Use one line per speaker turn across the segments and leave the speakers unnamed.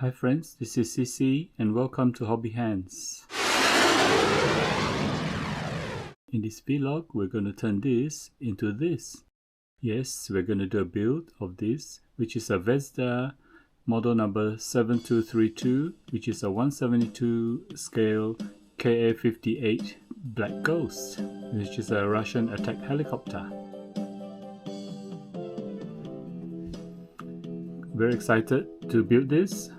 Hi friends, this is CC and welcome to Hobby Hands. In this vlog, we're going to turn this into this. Yes, we're going to do a build of this, which is a Zvezda model number 7232, which is a 172 scale KA-58 Black Ghost, which is a Russian attack helicopter. Very excited to build this.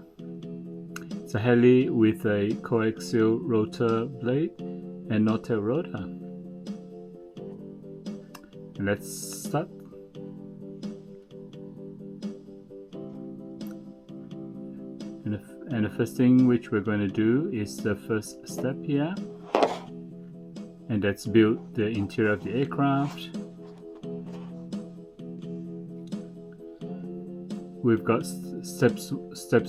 It's a heli with a coaxial rotor blade and no-tail rotor. Let's start. And the first thing which we're going to do is the first step here, and that's build the interior of the aircraft. We've got steps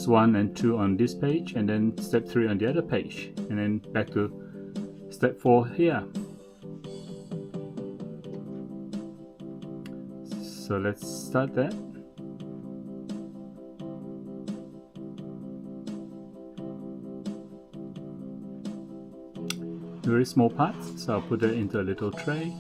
1 and 2 on this page, and then step 3 on the other page, and then back to step 4 here. So let's start that. Very small parts, so I'll put it into a little tray.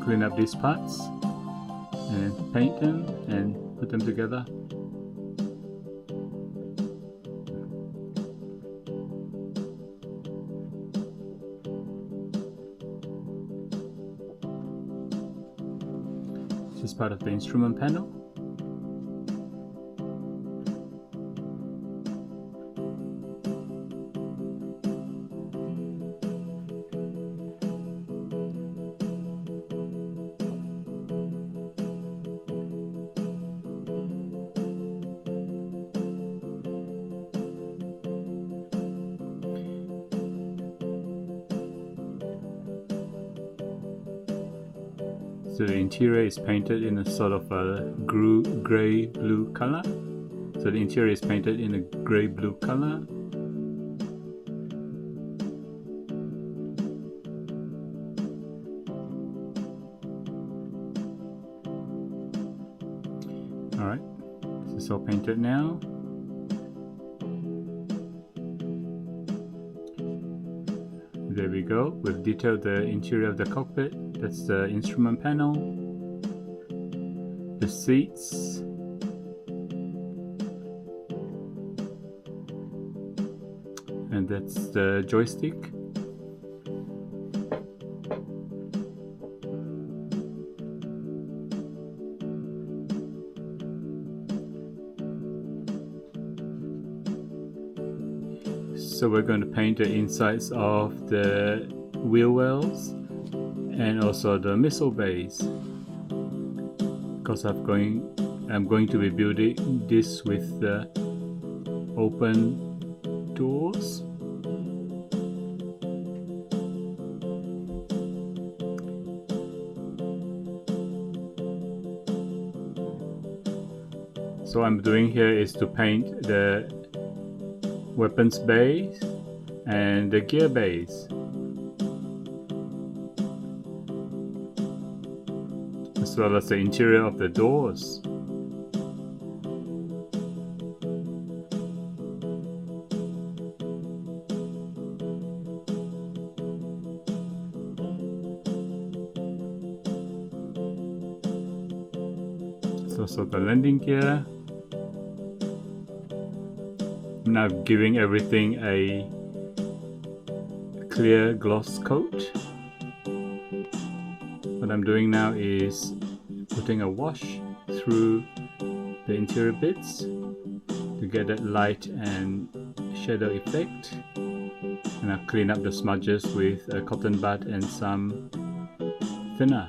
Clean up these parts and then paint them and put them together. This is part of the instrument panel. So the interior is painted in a sort of a grey-blue color. So the interior is painted in a grey-blue color. Alright, this is all painted now. There we go, we've detailed the interior of the cockpit. That's the instrument panel, the seats, and that's the joystick. So we're going to paint the insides of the wheel wells and also the missile bays, because I'm going to be building this with the open doors. So what I'm doing here is to paint the weapons bays and the gear bays, as well as the interior of the doors. It's also the landing gear. I'm now giving everything a clear gloss coat. What I'm doing now is putting a wash through the interior bits to get that light and shadow effect, and I'll clean up the smudges with a cotton bud and some thinner.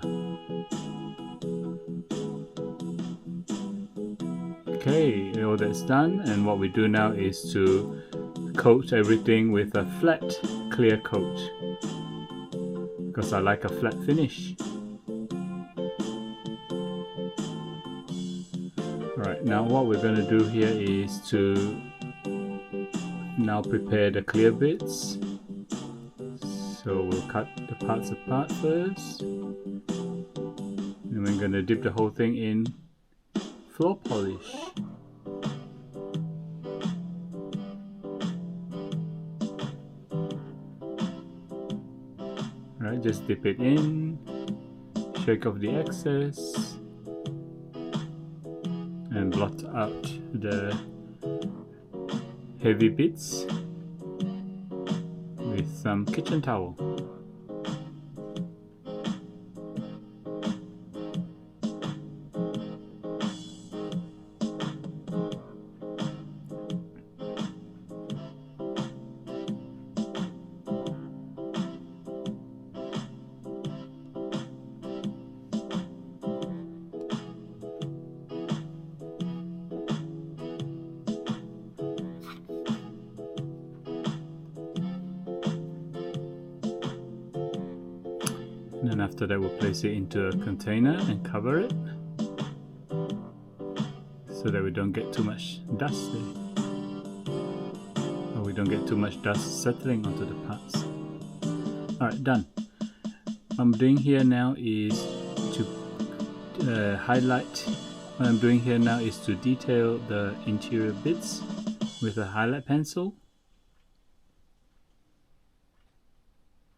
Okay, all that's done, and what we do now is to coat everything with a flat clear coat, because I like a flat finish. Alright, now what we're going to do here is to now prepare the clear bits. So we'll cut the parts apart first. I'm going to dip the whole thing in floor polish. Alright, just dip it in, shake off the excess, and blot out the heavy bits with some kitchen towel. And then after that, we'll place it into a container and cover it so that we don't get too much dust there, or we don't get too much dust settling onto the parts. Alright, done. What I'm doing here now is to highlight. What I'm doing here now is to detail the interior bits with a highlight pencil.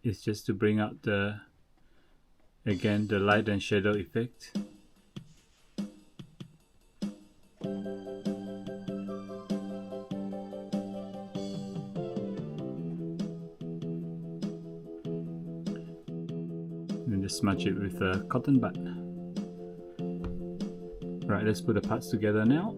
It's just to bring out the light and shadow effect. And just smudge it with a cotton bud. Right, let's put the parts together now.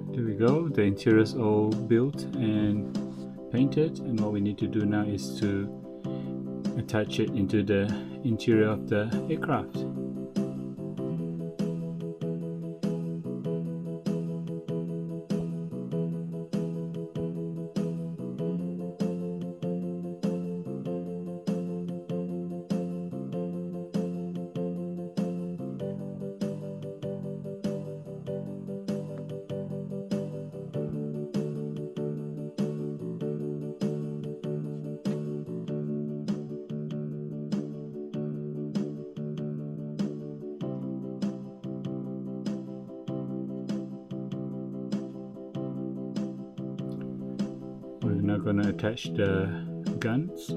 There we go, the interior is all built and painted, and what we need to do now is to attach it into the interior of the aircraft. We're now going to attach the guns.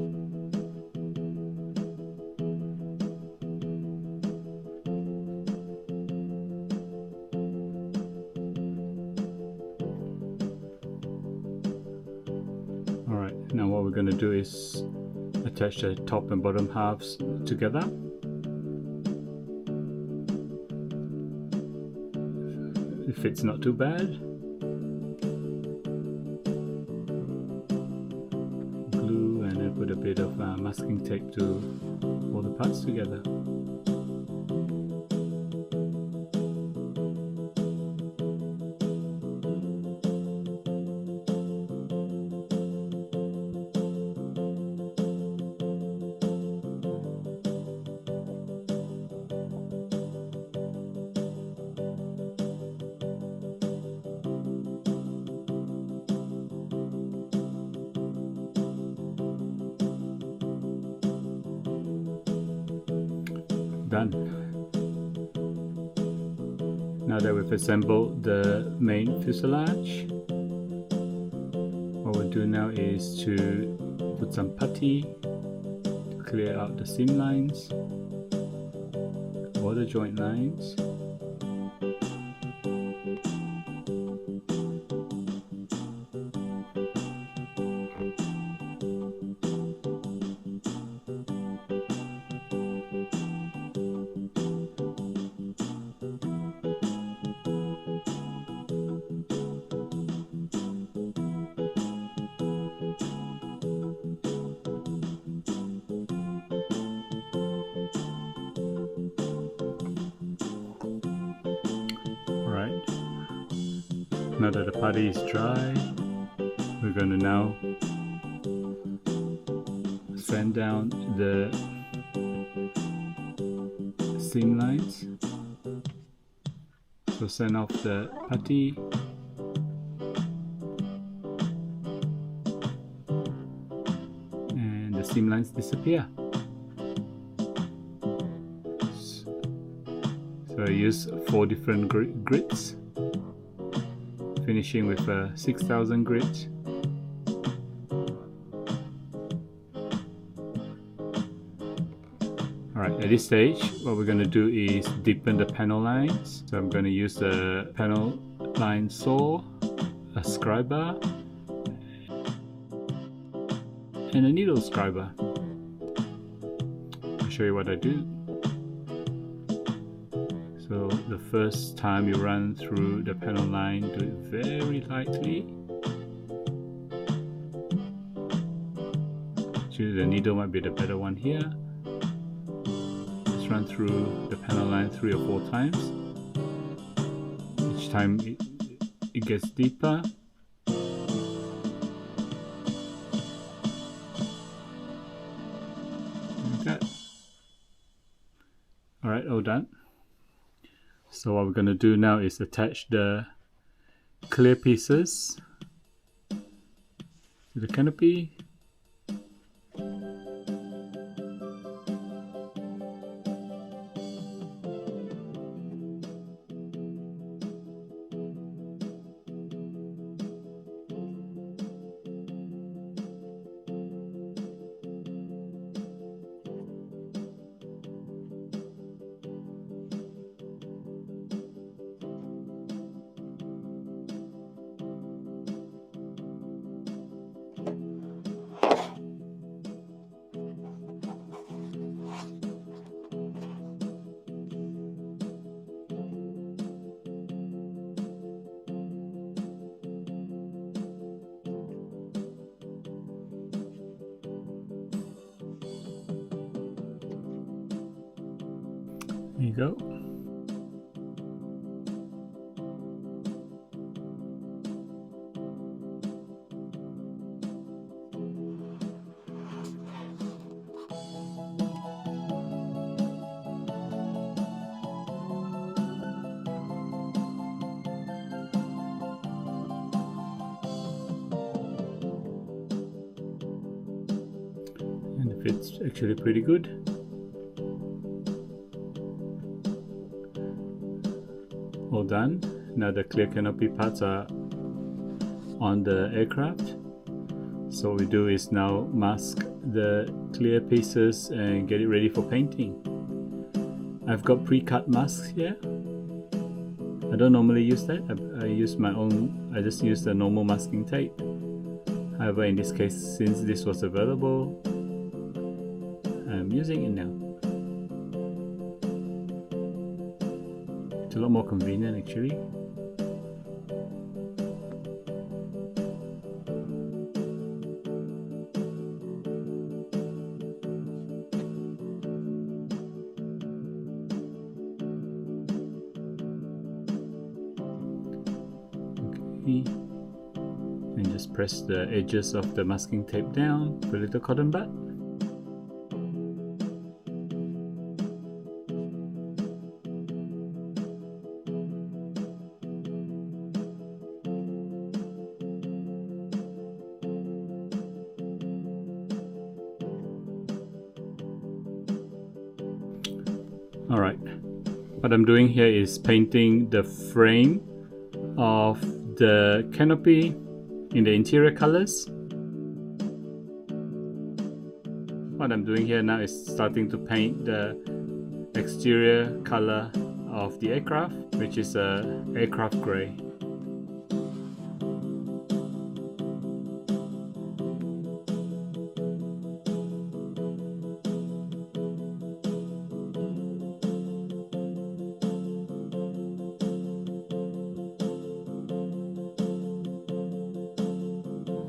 Alright, now what we're going to do is attach the top and bottom halves together. It fits not too bad. Put a bit of masking tape to hold the parts together. Done. Now that we've assembled the main fuselage, what we'll do now is to put some putty to clear out the seam lines or the joint lines. Now that the putty is dry, we're going to now sand down the seam lines. So sand off the putty. And the seam lines disappear. So I use 4 different grits, finishing with a 6000 grit. Alright, at this stage what we're going to do is deepen the panel lines. So I'm going to use the panel line saw, a scriber, and a needle scriber. I'll show you what I do. So the first time you run through the panel line, do it very lightly. Actually, the needle might be the better one here. Just run through the panel line 3 or 4 times. Each time it gets deeper. Like that. Alright, all done. So what we're going to do now is attach the clear pieces to the canopy. There you go. And it fits actually pretty good. All done. Now the clear canopy parts are on the aircraft. So what we do is now mask the clear pieces and get it ready for painting. I've got pre-cut masks here. I don't normally use that. I use my own. I just use the normal masking tape. However, in this case, since this was available, I'm using it now. It's a lot more convenient actually. Okay. And just press the edges of the masking tape down with a little cotton bud. Alright, what I'm doing here is painting the frame of the canopy in the interior colors. What I'm doing here now is starting to paint the exterior color of the aircraft, which is a aircraft grey.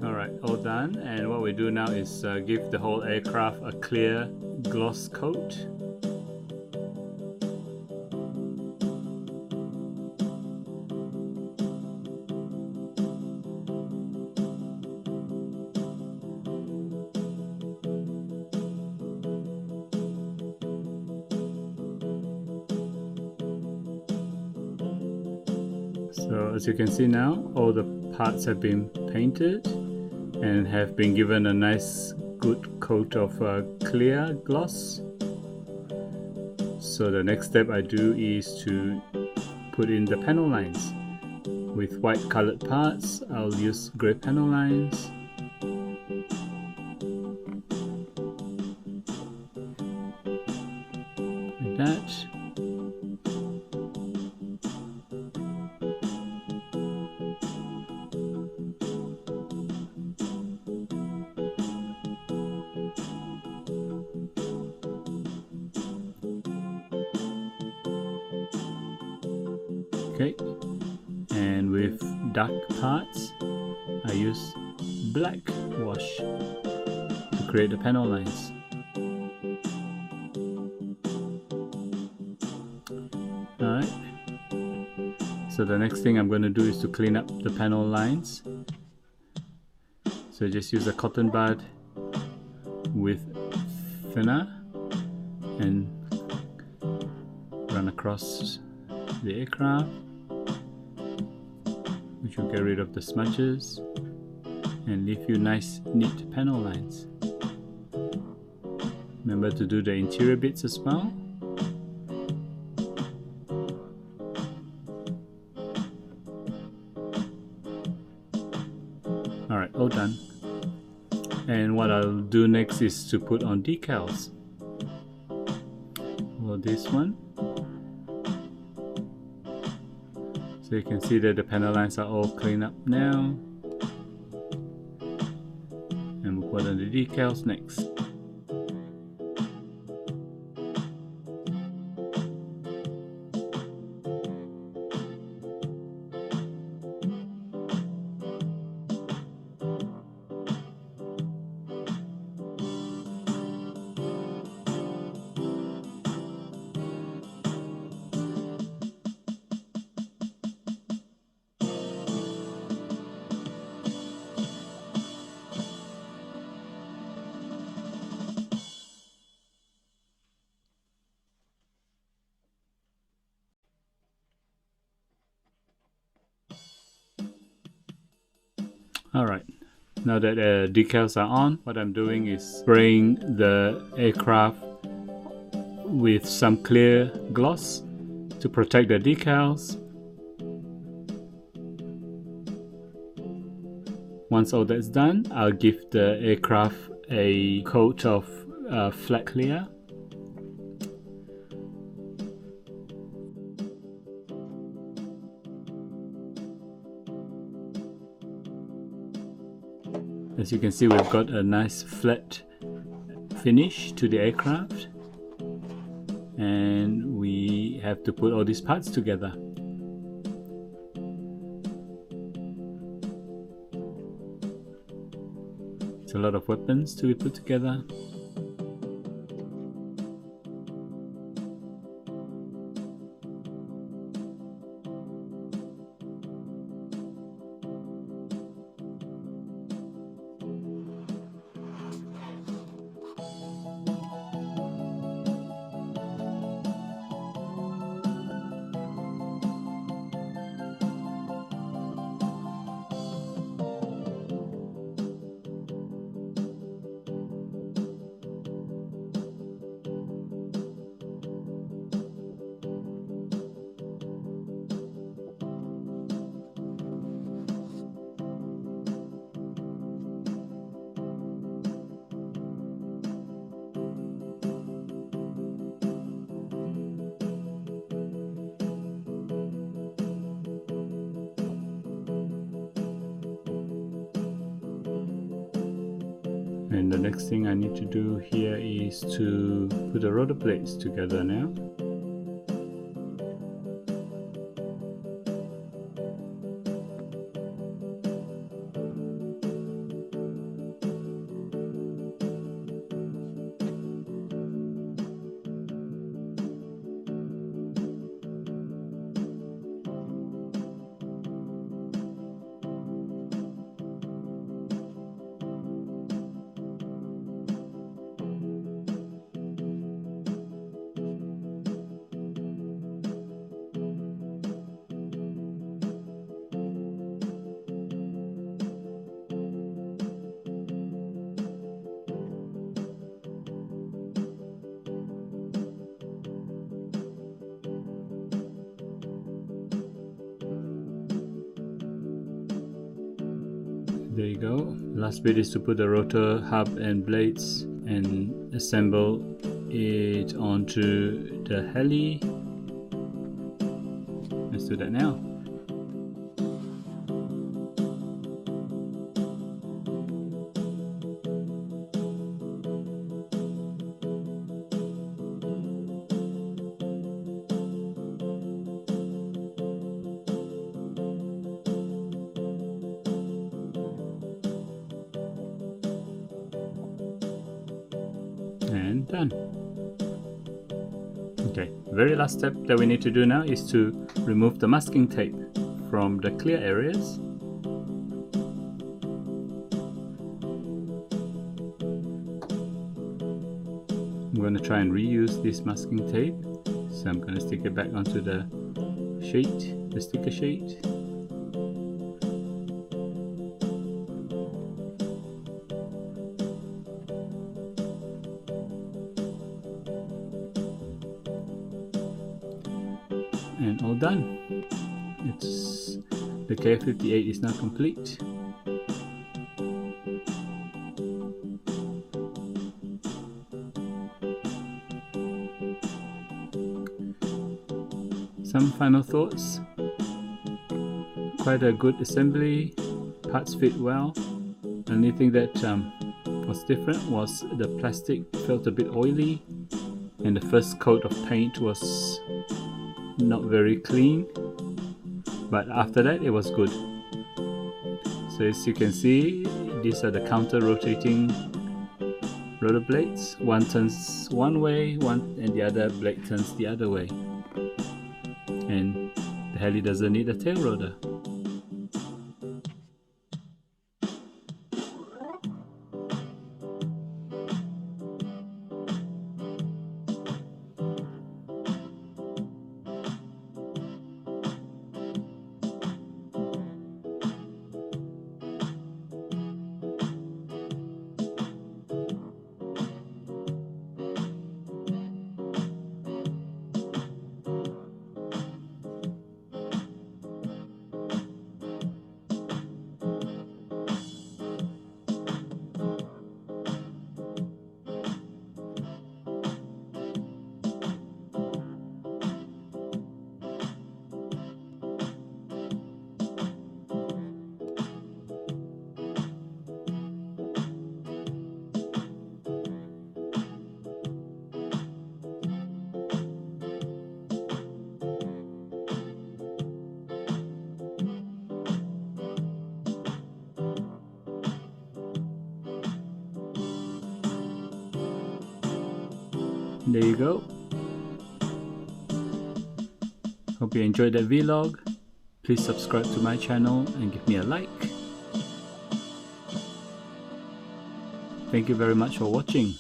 Alright, all done, and what we do now is give the whole aircraft a clear gloss coat. So as you can see now, all the parts have been painted and have been given a nice good coat of clear gloss. So the next step I do is to put in the panel lines. With white colored parts, I'll use grey panel lines. Like that. Okay, and with dark parts, I use black wash to create the panel lines. Alright, so the next thing I'm going to do is to clean up the panel lines. So just use a cotton bud with thinner and run across the aircraft, which will get rid of the smudges and leave you nice neat panel lines. Remember to do the interior bits as well. Alright, all done. And what I'll do next is to put on decals. For this one. So you can see that the panel lines are all cleaned up now. And we'll put on the decals next. Alright, now that decals are on, what I'm doing is spraying the aircraft with some clear gloss to protect the decals. Once all that's done, I'll give the aircraft a coat of flat clear. As you can see, we've got a nice flat finish to the aircraft, and we have to put all these parts together. It's a lot of weapons to be put together. And the next thing I need to do here is to put the rotor plates together now. There you go. Last bit is to put the rotor hub and blades and assemble it onto the heli. Let's do that now. And done. Okay, very last step that we need to do now is to remove the masking tape from the clear areas. I'm going to try and reuse this masking tape, so I'm going to stick it back onto the sheet, the sticker sheet. And all done. It's the KA-58 is now complete. Some final thoughts. Quite a good assembly. Parts fit well. The only thing that was different was the plastic felt a bit oily, and the first coat of paint was not very clean, but after that it was good. So as you can see, these are the counter rotating rotor blades. One turns one way, and the other blade turns the other way, and the heli doesn't need a tail rotor. There you go. Hope you enjoyed that vlog. Please subscribe to my channel and give me a like. Thank you very much for watching.